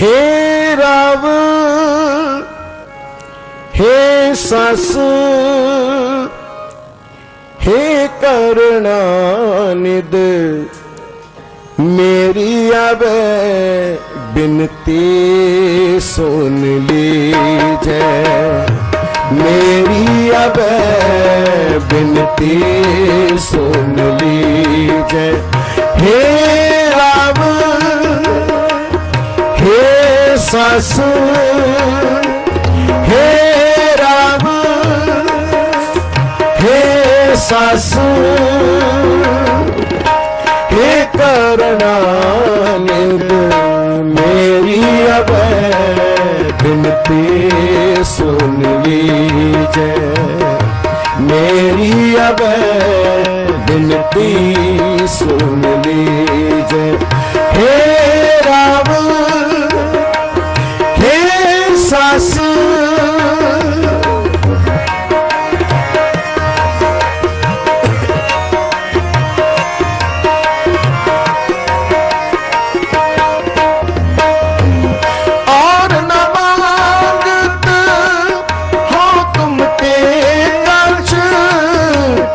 हे राव हे सस हे करुणानिध मेरी अब बिनती सुन लीजिए, मेरी अब बिनती सुन लीजिए। हे राम हे सस हे राम हे सस हे करुणानिध मेरी अब बिनती सुन लीजिए, मेरी अब बिनती सुन लीजिए। हे राम हे सस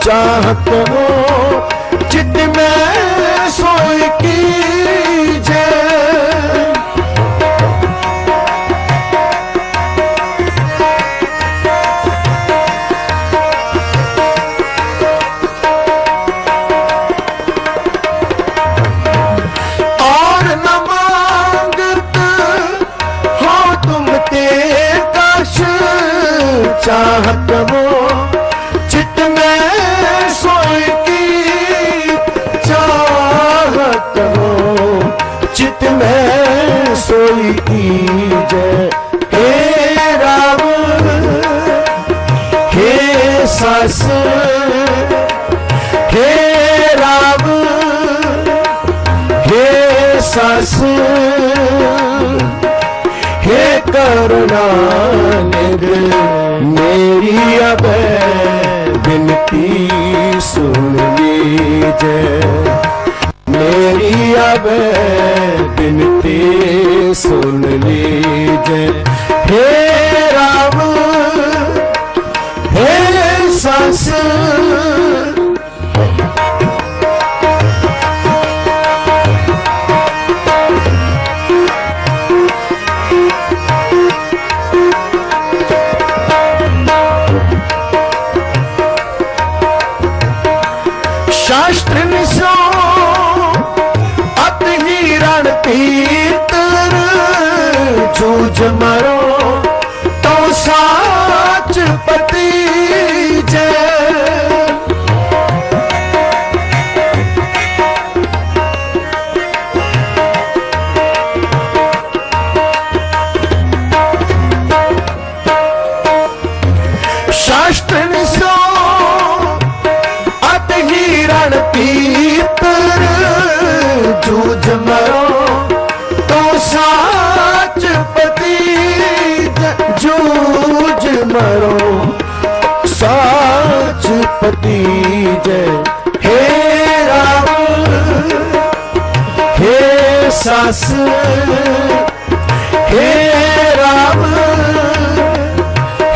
चाहत हो चित में सोई कीजिए, और न मांगत हो तुम ते कश चाहत हो चित में सोई की चाहत हो चित में सोई कीजिए। हे राम हे सस हे राम हे सस हे करुणानिध मेरी अब बिनती सुन लीजिए, मेरी अब बिनती सुन लीजिए। हे राम हे सस शास्त्र निशो अत हिरण पीतर जूझ मरो तो साच पति जय। शास्त्र निशो पीतर जूझ मरो तो साच पति जूझ मरो साच पति जय। हे राम हे सस हे राम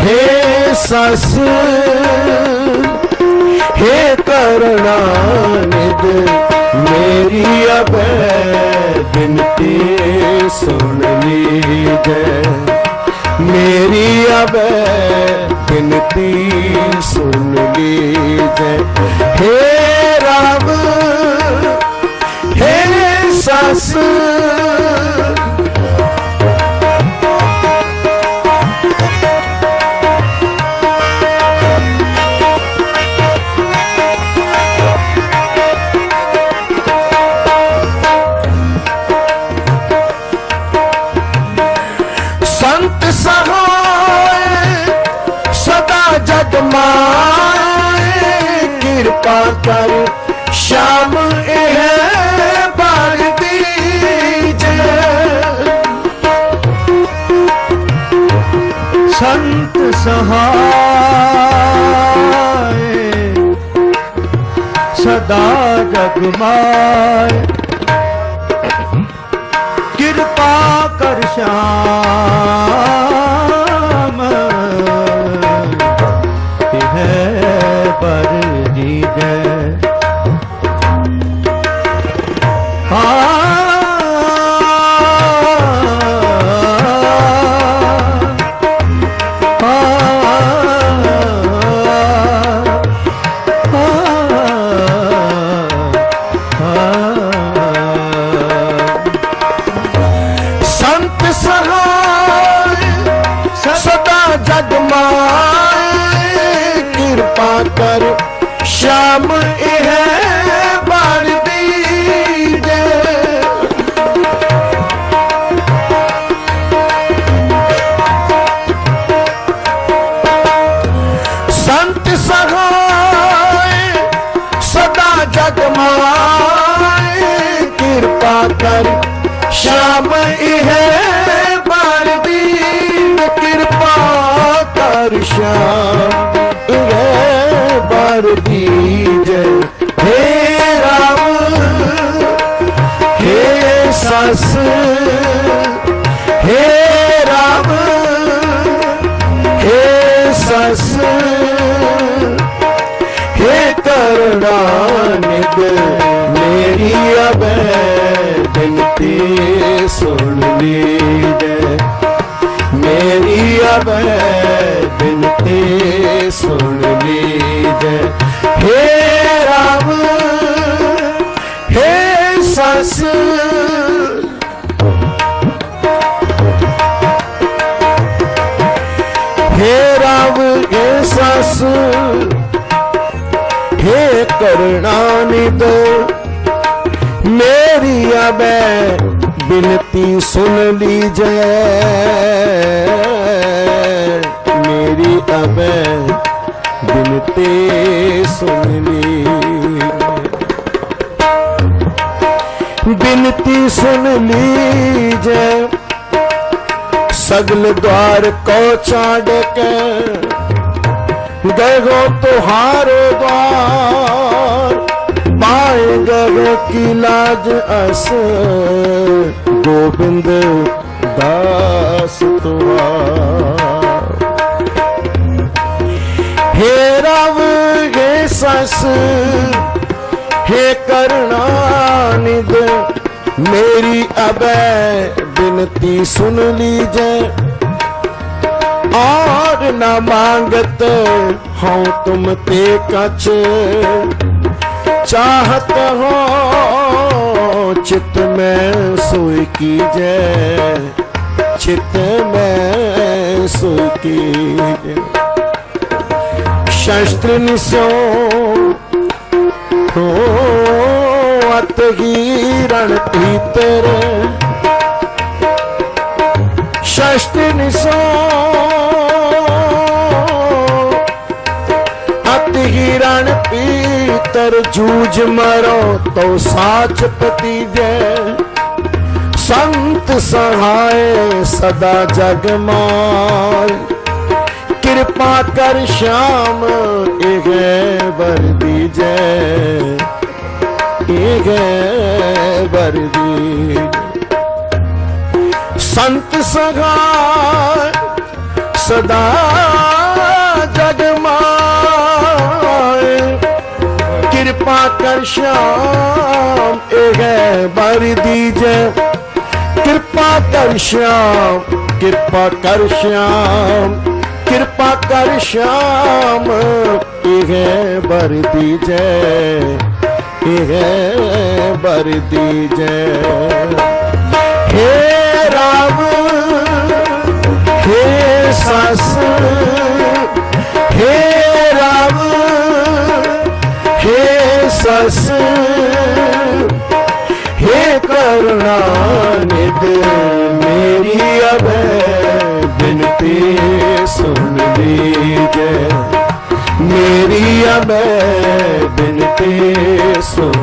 हे सस हे करुणानिध मेरी अब बिनती सुन लीजिए, मेरी अब बिनती सुन लीजिए। हे राम हे सस कृपा कर श्याम बार दीजिए। संत सहाय सदा जग माय कृपा कर श्याम है बर दीजे। कृपा कर श्याम यह बर दीजे। संत सहाय सदा जग माए, कृपा कर श्याम यह बर दीजे। कृपा कर श्याम बर दीजे। हे राम हे सस, हे राम हे सस, हे करुणानिध मेरी अब विनती सुन लीजिए। मेरी अब विनती सुन लीजिए। हे राम हे सस, हे राम हे सस, हे करुणानिध मेरी अब विनती सुन लीजिए। मेरी अब विनती सुन लीजिए। विनती सुन लीजिए। सगल द्वार को छाड़ के गए तुहारो द्वार। पाए गए की लाज अस गोविंद दास तुहार। हे राम हे सस, हे करुणानिध मेरी अब विनती सुन लीजिए। और न मांगत हूँ तुम ते कछ, चाहत हो चित में सोई कीजे। चित में सोई कीजे। शस्त्र निसो तो अत हीरण भीतर। शस्त्र निसो अत हीरण भीतर। जूझ मरो तो साच पति जय। संत सहाय सदा जग माय। कृपा कर श्याम एक बर दीजे। एक बर दीजे। संत सहाय सदा जग माय। कृपा कर श्याम एक बर दीजे। कृपा कर श्याम, कृपा कर श्याम, कृपा कर श्याम इह बर दीजे। इह बर दीजे। हे राम हे सस, हे राम हे सस, हे करुणानिध मेरी अब विनती सुन लीजिए। मेरी अब विनती सुन